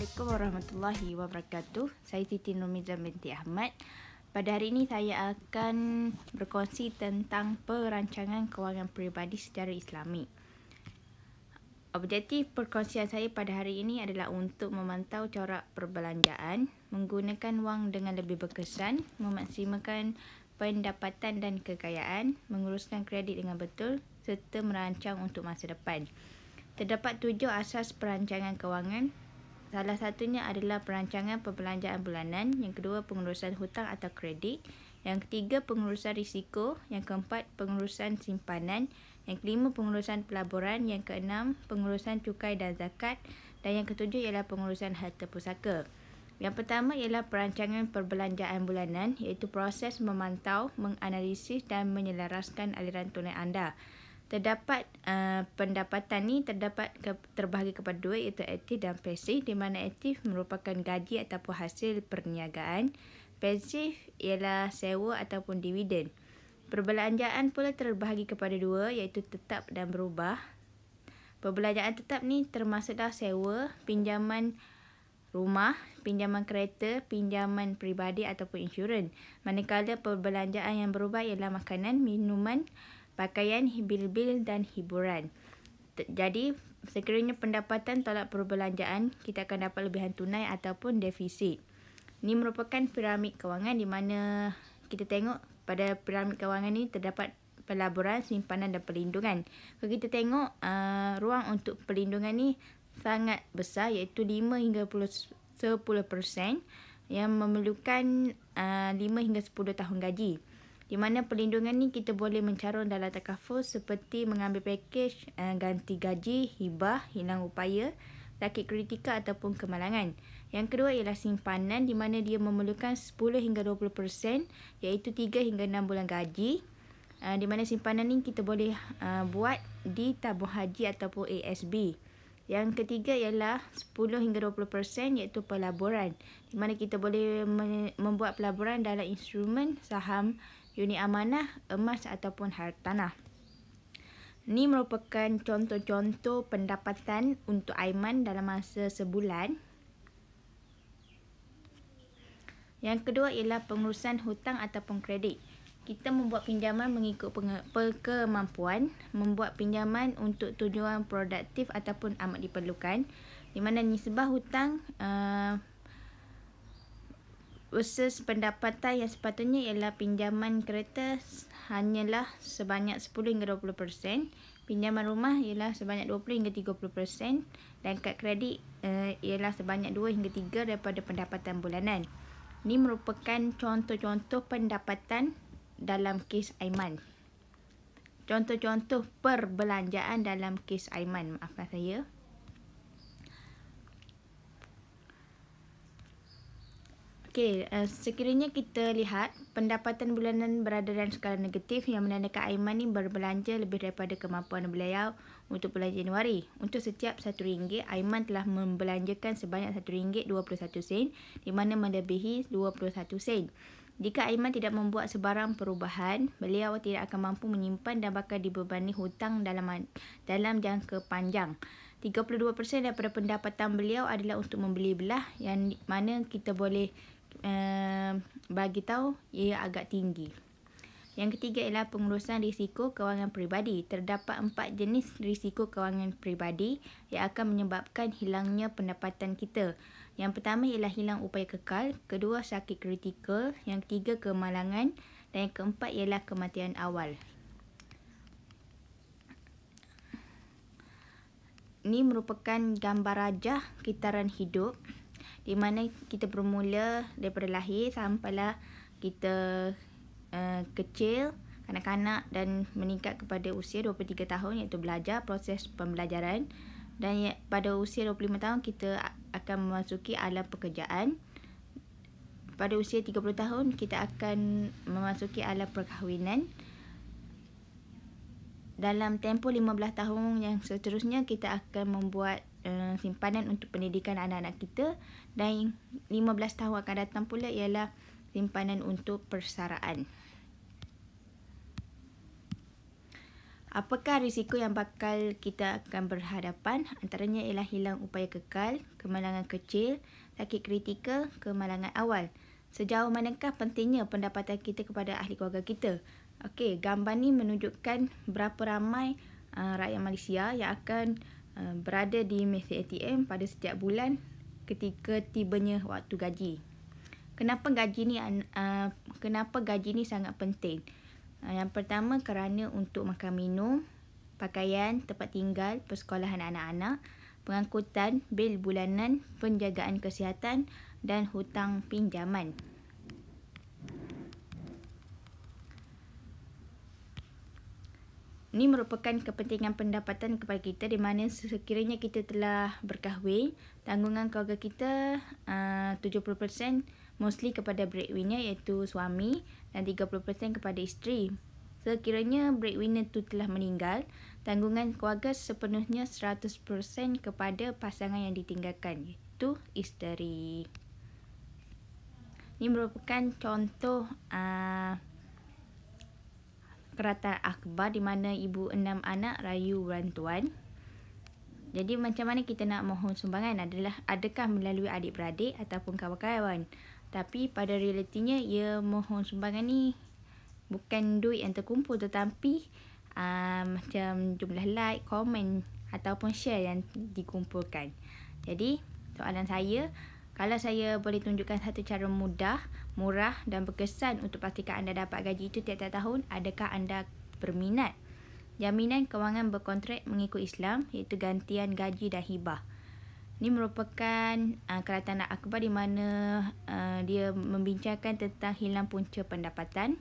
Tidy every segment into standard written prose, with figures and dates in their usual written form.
Assalamualaikum warahmatullahi wabarakatuh. Saya Siti Nurmizan binti Ahmad. Pada hari ini saya akan berkongsi tentang perancangan kewangan peribadi secara Islami. Objektif perkongsian saya pada hari ini adalah untuk memantau corak perbelanjaan, menggunakan wang dengan lebih berkesan, memaksimalkan pendapatan dan kekayaan, menguruskan kredit dengan betul serta merancang untuk masa depan. Terdapat 7 asas perancangan kewangan. Salah satunya adalah perancangan perbelanjaan bulanan, yang kedua pengurusan hutang atau kredit, yang ketiga pengurusan risiko, yang keempat pengurusan simpanan, yang kelima pengurusan pelaburan, yang keenam pengurusan cukai dan zakat, dan yang ketujuh ialah pengurusan harta pusaka. Yang pertama ialah perancangan perbelanjaan bulanan, iaitu proses memantau, menganalisis dan menyelaraskan aliran tunai anda. Terdapat pendapatan ni terbahagi kepada dua, iaitu aktif dan pasif, di mana aktif merupakan gaji ataupun hasil perniagaan. Pasif ialah sewa ataupun dividen. Perbelanjaan pula terbahagi kepada dua, iaitu tetap dan berubah. Perbelanjaan tetap ni termasuklah sewa, pinjaman rumah, pinjaman kereta, pinjaman peribadi ataupun insurans. Manakala perbelanjaan yang berubah ialah makanan, minuman, pakaian, bil-bil dan hiburan. Jadi, sekiranya pendapatan tolak perbelanjaan, kita akan dapat lebihan tunai ataupun defisit. Ini merupakan piramid kewangan di mana kita tengok pada piramid kewangan ini terdapat pelaburan, simpanan dan perlindungan. Kalau kita tengok ruang untuk perlindungan ni sangat besar, iaitu 5 hingga 10% yang memerlukan 5 hingga 10 tahun gaji. Di mana perlindungan ni kita boleh mencarun dalam takaful seperti mengambil pakej ganti gaji, hibah, hilang upaya, sakit kritikal ataupun kemalangan. Yang kedua ialah simpanan, di mana dia memerlukan 10 hingga 20%, iaitu 3 hingga 6 bulan gaji. Di mana simpanan ni kita boleh buat di tabung haji ataupun ASB. Yang ketiga ialah 10 hingga 20%, iaitu pelaburan, di mana kita boleh membuat pelaburan dalam instrumen saham, unit amanah, emas ataupun hartanah. Ini merupakan contoh-contoh pendapatan untuk Aiman dalam masa sebulan. Yang kedua ialah pengurusan hutang ataupun kredit. Kita membuat pinjaman mengikut kemampuan, membuat pinjaman untuk tujuan produktif ataupun amat diperlukan, di mana nisbah hutang versus pendapatan yang sepatutnya ialah pinjaman kereta hanyalah sebanyak 10 hingga 20%, pinjaman rumah ialah sebanyak 20 hingga 30%, dan kad kredit ialah sebanyak 2 hingga 3 daripada pendapatan bulanan. Ini merupakan contoh-contoh pendapatan dalam kes Aiman. Contoh-contoh perbelanjaan dalam kes Aiman, maafkan saya. Okey, sekiranya kita lihat pendapatan bulanan berada dalam skala negatif, yang menandakan Aiman ni berbelanja lebih daripada kemampuan beliau untuk bulan Januari. Untuk setiap RM1, Aiman telah membelanjakan sebanyak RM1.21, di mana melebihi 21 sen. Jika Aiman tidak membuat sebarang perubahan, beliau tidak akan mampu menyimpan dan bakal dibebani hutang dalam jangka panjang. 32% daripada pendapatan beliau adalah untuk membeli belah, yang mana kita boleh bagi tahu ia agak tinggi. Yang ketiga ialah pengurusan risiko kewangan peribadi. Terdapat 4 jenis risiko kewangan peribadi yang akan menyebabkan hilangnya pendapatan kita. Yang pertama ialah hilang upaya kekal, kedua sakit kritikal, yang ketiga kemalangan, dan yang keempat ialah kematian awal. Ini merupakan gambar rajah kitaran hidup, di mana kita bermula daripada lahir sampailah kita kecil, kanak-kanak, dan meningkat kepada usia 23 tahun, iaitu belajar, proses pembelajaran. Dan pada usia 25 tahun kita akan memasuki alam pekerjaan. Pada usia 30 tahun kita akan memasuki alam perkahwinan. Dalam tempoh 15 tahun yang seterusnya kita akan membuat simpanan untuk pendidikan anak-anak kita, dan 15 tahun akan datang pula ialah simpanan untuk persaraan. Apakah risiko yang bakal kita akan berhadapan? Antaranya ialah hilang upaya kekal, kemalangan kecil, sakit kritikal, kemalangan awal. Sejauh manakah pentingnya pendapatan kita kepada ahli keluarga kita? Okey, gambar ni menunjukkan berapa ramai rakyat Malaysia yang akan berada di mesin ATM pada setiap bulan ketika tibanya waktu gaji. Kenapa gaji ni sangat penting? Yang pertama kerana untuk makan minum, pakaian, tempat tinggal, persekolahan anak-anak, pengangkutan, bil bulanan, penjagaan kesihatan dan hutang pinjaman. Ini merupakan kepentingan pendapatan kepada kita di mana sekiranya kita telah berkahwin, tanggungan keluarga kita 70% mostly kepada breadwinner iaitu suami dan 30% kepada isteri. Sekiranya breadwinner itu telah meninggal, tanggungan keluarga sepenuhnya 100% kepada pasangan yang ditinggalkan iaitu isteri. Ini merupakan contoh kerata akhbar di mana ibu 6 anak rayu bantuan. Jadi macam mana kita nak mohon sumbangan adakah melalui adik-beradik ataupun kawan-kawan. Tapi pada realitinya ia mohon sumbangan ni bukan duit yang terkumpul tetapi macam jumlah like, komen ataupun share yang dikumpulkan. Jadi soalan saya, kalau saya boleh tunjukkan satu cara mudah, murah dan berkesan untuk pastikan anda dapat gaji itu tiap-tiap tahun, adakah anda berminat? Jaminan kewangan berkontrak mengikut Islam iaitu gantian gaji dan hibah. Ini merupakan keratan akhbar di mana dia membincangkan tentang hilang punca pendapatan.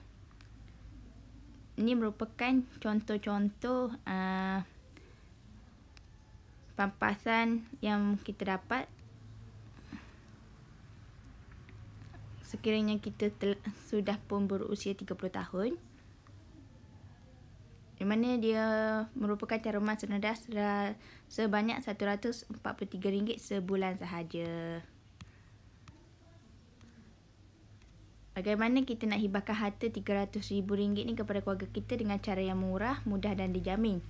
Ini merupakan contoh-contoh pampasan yang kita dapat sekiranya kita sudah pun berusia 30 tahun. Di mana dia merupakan caruman serendah sebanyak RM143 sebulan sahaja. Bagaimana kita nak hibahkan harta RM300,000 ni kepada keluarga kita dengan cara yang murah, mudah dan dijamin?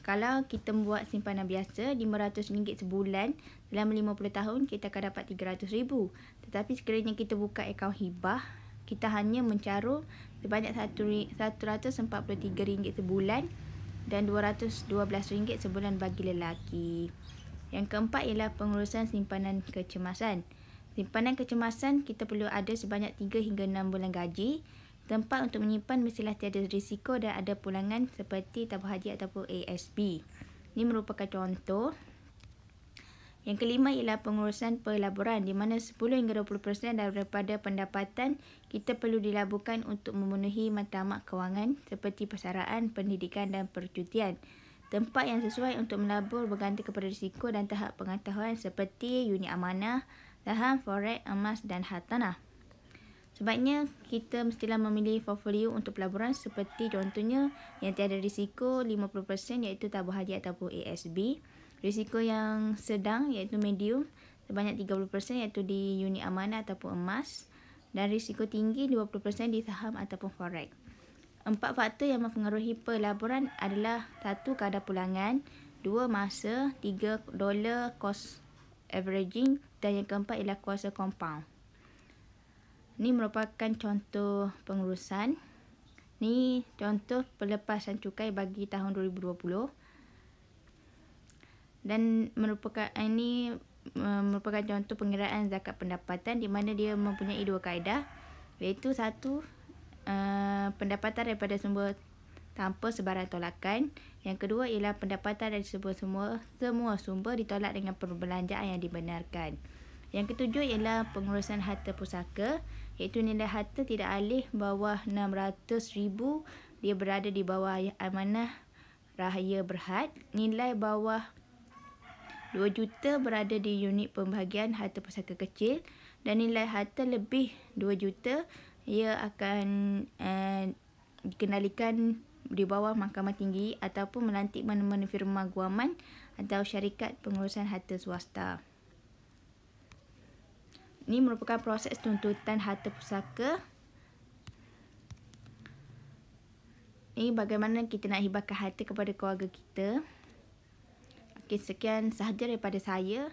Kalau kita buat simpanan biasa RM500 sebulan dalam 50 tahun kita akan dapat RM300,000. Tetapi sekiranya kita buka akaun hibah, kita hanya mencarum sebanyak RM143 sebulan dan RM212 sebulan bagi lelaki. Yang keempat ialah pengurusan simpanan kecemasan. Simpanan kecemasan kita perlu ada sebanyak 3 hingga 6 bulan gaji. Tempat untuk menyimpan mestilah tiada risiko dan ada pulangan seperti tabung haji ataupun ASB. Ini merupakan contoh. Yang kelima ialah pengurusan pelaburan di mana 10 hingga 20% daripada pendapatan kita perlu dilaburkan untuk memenuhi matlamat kewangan seperti persaraan, pendidikan dan percutian. Tempat yang sesuai untuk melabur bergantung kepada risiko dan tahap pengetahuan seperti unit amanah, saham, forex, emas dan hartanah. Sebabnya kita mestilah memilih portfolio untuk pelaburan seperti contohnya yang tiada risiko 50% iaitu tabung haji ataupun ASB. Risiko yang sedang iaitu medium sebanyak 30% iaitu di unit amanah ataupun emas. Dan risiko tinggi 20% di saham ataupun forex. 4 faktor yang mempengaruhi pelaburan adalah 1. Kadar pulangan, 2. Masa, 3. Dollar cost averaging dan yang keempat ialah kuasa compound. Ini merupakan contoh pengurusan. Ini contoh pelepasan cukai bagi tahun 2020. Dan merupakan contoh pengiraan zakat pendapatan di mana dia mempunyai 2 kaedah, iaitu 1. Pendapatan daripada sumber tanpa sebarang tolakan. Yang kedua ialah pendapatan dari semua sumber ditolak dengan perbelanjaan yang dibenarkan. Yang ketujuh ialah pengurusan harta pusaka, iaitu nilai harta tidak alih bawah 600,000 dia berada di bawah amanah rahaya berhad. Nilai bawah 2 juta berada di unit pembahagian harta pusaka kecil dan nilai harta lebih 2 juta ia akan dikendalikan di bawah mahkamah tinggi ataupun melantik mana-mana firma guaman atau syarikat pengurusan harta swasta. Ini merupakan proses tuntutan harta pusaka. Ini bagaimana kita nak hibahkan harta kepada keluarga kita. Okey, sekian sahaja daripada saya.